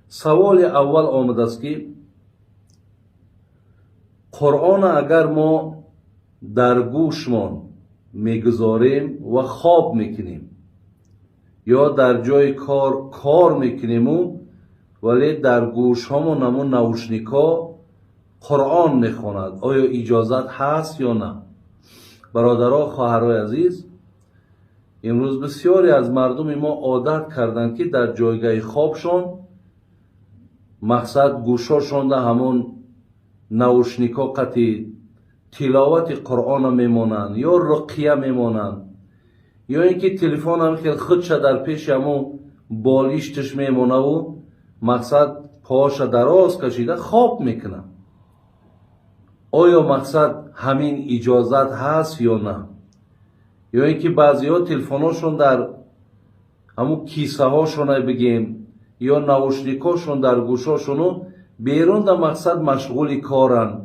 سوال اول آمده است که قرآن اگر ما در گوشمان میگذاریم و خواب میکنیم یا در جای کار میکنیم ولی در گوش همون همون نوشنیکا قرآن میخواند، آیا اجازت هست یا نه؟ برادرها، خواهرای عزیز، امروز بسیاری از مردم ما عادت کردند که در جایگاه خوابشون مقصد گوشاشون در همون نوشنیکا قطعی تلاوت قرآن میمانند یا رقیه میمانند یا اینکه تلفن هم خیلی خودش در پیش همون بالیشتش میمانه و مقصد پاش دراز کشیده خواب میکنه. آیا مقصد همین اجازت هست یا نه؟ یا اینکه بعضی ها تلفناشون در همون کیسه هاشون بگیم یا نوشنیکاشون در گوشاشون بیرون در مقصد مشغول کارن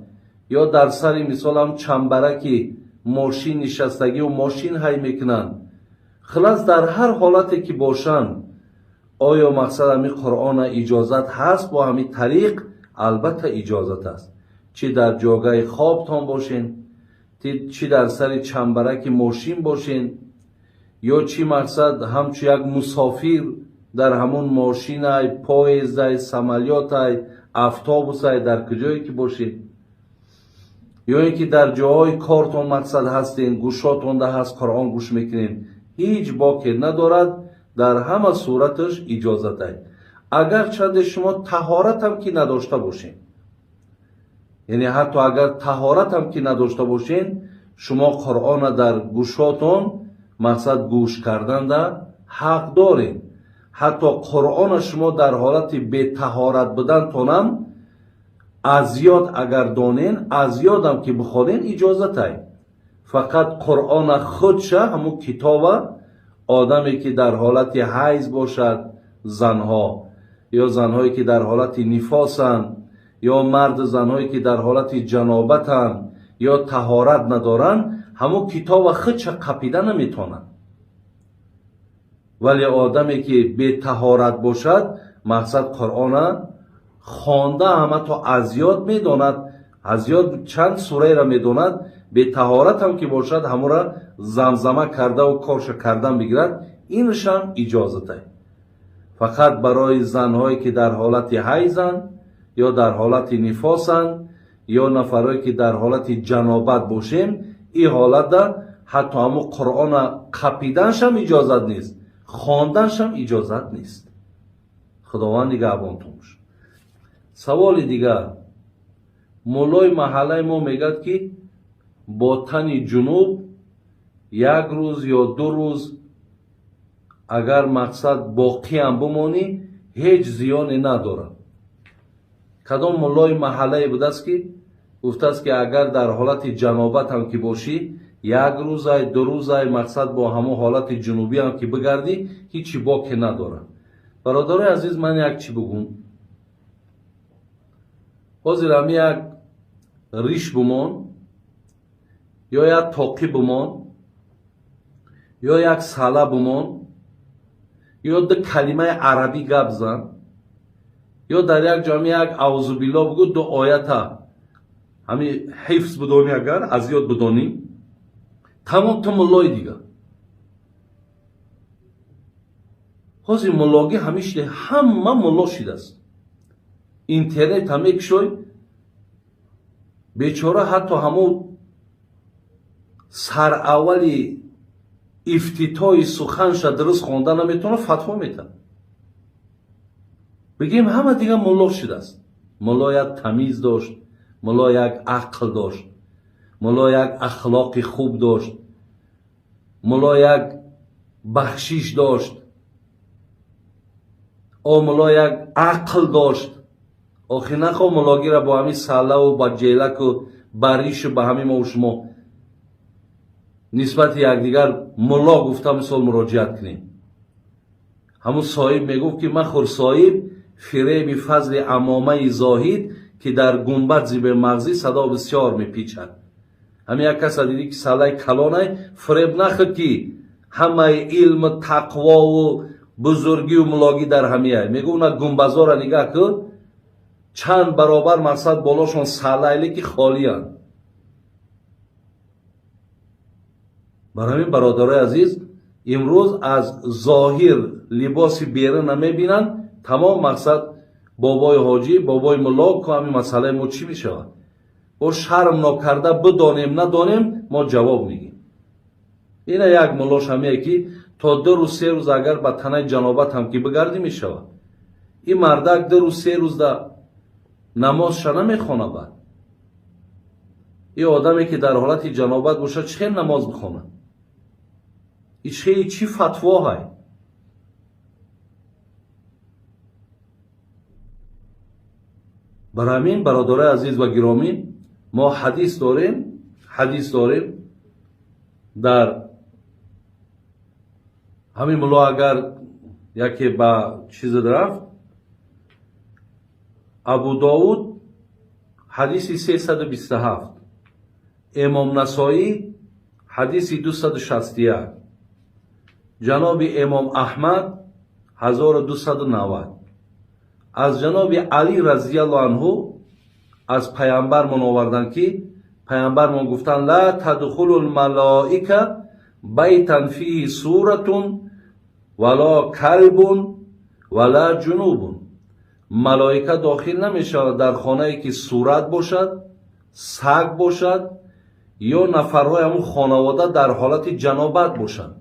یا در سر مثال هم چنبرکی ماشین نشستگی و ماشین های میکنن. خلاص در هر حالتی که باشن آیا مقصد همین قرآن اجازت هست؟ با همین طریق البته اجازت است. چی در جاگاه خوابتان باشین، چی در سر چنبرک ماشین باشین یا چی مقصد همچو یک مسافر در همون ماشین های پاییز های سمالیات های اتوبوس های در کجایی که باشین یا اینکه در جاهای کارتون مقصد هستین گوشاتون ده هست قرآن گوش میکنین، هیچ باکی ندارد. در همه صورتش اجازت است. اگر چند شما طهارت هم که نداشته باشین، یعنی حتی اگر طهارت هم که نداشته باشین شما قرآن در گوشاتون مقصد گوش کردن ده حق دارین. حتی قرآن شما در حالت بی طهارت بدن تونم از یاد اگر دانین از یادم که بخورین اجازت است. فقط قرآن خودشه همون کتاب آدمی که در حالت حیض باشد، زنها یا زنهایی که در حالت نفاسن یا مرد زنهایی که در حالت جنابتن یا طهارت ندارن همون کتاب خودش قپیده نمیتونن. ولی آدمی که به طهارت باشد مقصد قرآن خوانده همه تا از یاد میداند، از یاد چند سوره را میداند، به طهارت هم که باشد همون را زمزمه کرده و کارش کردن بگیرد، اینش هم اجازت است. فقط برای زنهایی که در حالت حیضن یا در حالت نفاسن یا نفرهایی که در حالت جنابت باشیم این حالت در حتی همون قرآن قپیدنش هم اجازت نیست، خواندنش هم اجازت نیست. خداوند نگهبانتون باشه. سوال دیگر، مولای محله ما میگد که با تن جنوب یک روز یا 2 روز اگر مقصد باقی هم بمانی هیچ زیانی نداره. کدام مولای محله بوده است که گفته است که اگر در حالت جنابت هم که باشی 1 روز 2 روز مقصد با همون حالت جنوبی هم که بگردی هیچی باقی نداره. برادرای عزیز، من یک چی بگم. حاضر هم یک ریش بمان یا یک تاقی بمان یا یک ساله بمان یا 2 کلمه عربی گپ زن یا در یک جامعه یک اعوذ بالله بگو 2 آیت همین حفظ بدانی، اگر از یاد بدانی تمام تا ملای دیگه. حاضر ملاگی همیشه همه ملا شده است. اینترنت همه کشوی بیچاره حتی همون سر اولی افتتاحی سخنش درست خوانده نمیتونه فتوا میتن. بگیم همه دیگه ملا شده است. ملا یک تمیز داشت، ملا یک عقل داشت، ملا یک اخلاق خوب داشت، ملا یک بخشش داشت، ملا یک عقل داشت. آخی نخواه ملاگی را با همین ساله و با جیلک و بریش و با همین ما و شما نسبت یک دیگر ملا گفته مثال مراجعت کنیم. همون صاحب میگفت که من خور صاحب فریب فضل امامه زاهد که در گنبد زیب مغزی صدا بسیار میپیچد. همین یک کس دیدی که ساله کلانه فریب نخد که همه علم تقوا و бузургӣ ва мулогӣ дар ҳамия. Мегӯ уна гумбазора нигоҳ кӯ, чанд баробар мақсад болошон салайли ки холиянд. барои ҳамин бародарои азиз, имрӯз аз зоҳир либоси беруна мебинанд, тамом мақсад бобои ҳоҷӣ, бобои мулло ко ҳамин масъалаи мо чӣ мешавад? бо шарм нокарда бидонем надонем мо ҷавоб мегим. ина як муллош ҳамае ки то 2 рӯз 3 рӯз агар ба танаи ҷанобат ҳам ки бигарди мешавад. ин мардак 2 рӯз 3 рӯз да намозша намехона. бад ин одаме ки дар ҳолати ҷанобат бошад чӣ хел намоз бихонад? чӣ фатво ҳай? барои ҳамин бародарои азиз ва гиромӣ, мо ҳадис дорем дар ҳамин мулло агар яке ба чизе дарафт, абу довуд ҳадиси 327, имом насоӣ ҳадиси 261, ҷаноби имом аҳмад 1290. аз ҷаноби алӣ разияллоҳу анҳу аз пайғамбармон оварданд ки пайғамбармон гуфтанд: ла тадхулу лмалоика байтан фиҳи суратун вало калбун вала ҷунубун. малоика дохил намешавад дар хонае ки сурат бошад, саг бошад ё нафарҳои ҳамун хонавода дар ҳолати ҷанобат бошанд.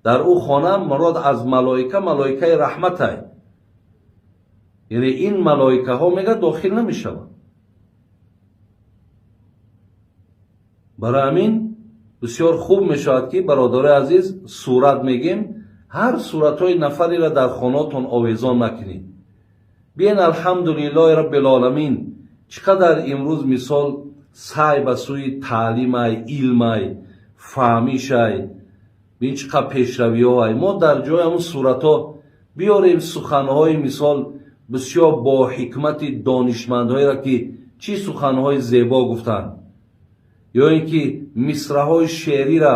дар ӯ хона мурод аз малоика малоикаи раҳматай. яъне ин малоикаҳо мега дохил намешаванд. барои ҳамин бисёр хуб мешавад ки бародарои азиз сурат мегем, ҳар суратҳои нафареро дар хонатон овезон накунед. биен алҳамдулиллоҳи раббил оламин, чӣ қадар имрӯз мисол сай ба сӯи таълимай, илмай, фаҳмишай, бин чӣ қадр пешравиҳоай. мо дар ҷои ҳамун суратҳо биёрем суханҳои мисол бисёр бо ҳикмати донишмандҳоеро ки чӣ суханҳои зебо гуфтанд, ё ин ки мисраҳои шеърира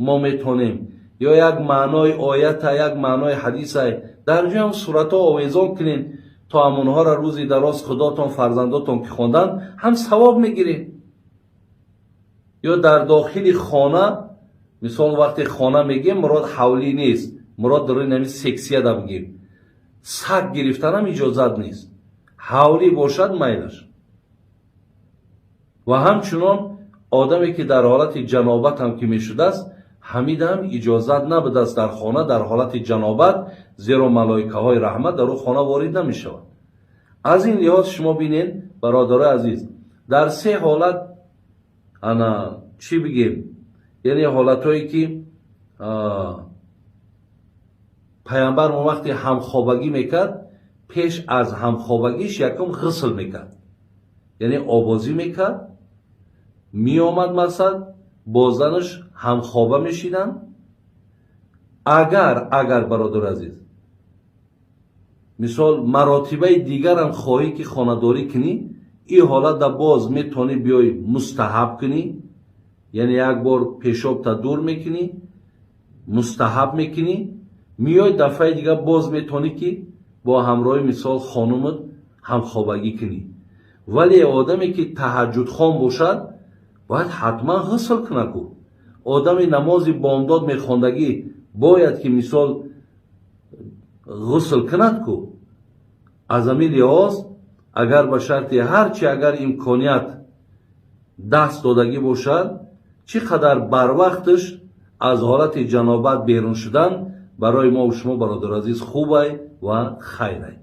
мо метонем, ё як маънои оята, як маънои ҳадисай дар ҷои ҳамун суратҳо овезон кунем, то ҳамонҳоро рӯзи дароз худотон, фарзандотон ки хонданд ҳам савоб мегирем. ё дар дохили хона, мисол вақте хона мегем мурод ҳавлӣ нест, мурод дар нами сексия да бигем. саг гирифтанам иҷозат нест, ҳавлӣ бошад майлаш. ва ҳамчунон одаме ки дар ҳолати ҷанобат ҳам ки мешудааст, ҳамидам иҷозат набудааст дар хона дар ҳолати ҷанобат, зеро малоикаҳои раҳмат дар ӯ хона ворид намешавад. аз ин лиҳоз шумо бинед бародарои азиз, дар се ҳолат ана чӣ бигем, яъне ҳолатҳое ки пайғамбар мо вақти ҳамхобагӣ мекард, пеш аз ҳамхобагиш якум ғусл мекард, яъне овозӣ мекард, меомад мақсад бо занаш ҳамхоба мешиданд. агар бародари азиз мисол маротибаи дигарам хоҳӣ ки хонадорӣ кунӣ, ин ҳолатда боз метавонӣ биёй мустаҳаб кунӣ, яъне як бор пешобта дур мекунӣ, мустаҳаб мекунӣ, миёй дафъаи дигар боз метавонӣ ки бо ҳамроҳи мисол хонумат ҳамхобагӣ кунӣ. вале одаме ки таҳаҷҷудхон бошад бояд ҳатман ғусл кунад. одами намози бомдод мехондагӣ бояд ки мисол ғусл кунад. аз ҳамин лиҳоз агар ба шарти ҳарчи агар имконият даст додагӣ бошад, чӣ қадар барвақташ аз ҳолати ҷанобат берун шудан барои мо ва шумо бародари азиз хубай ва хайрай.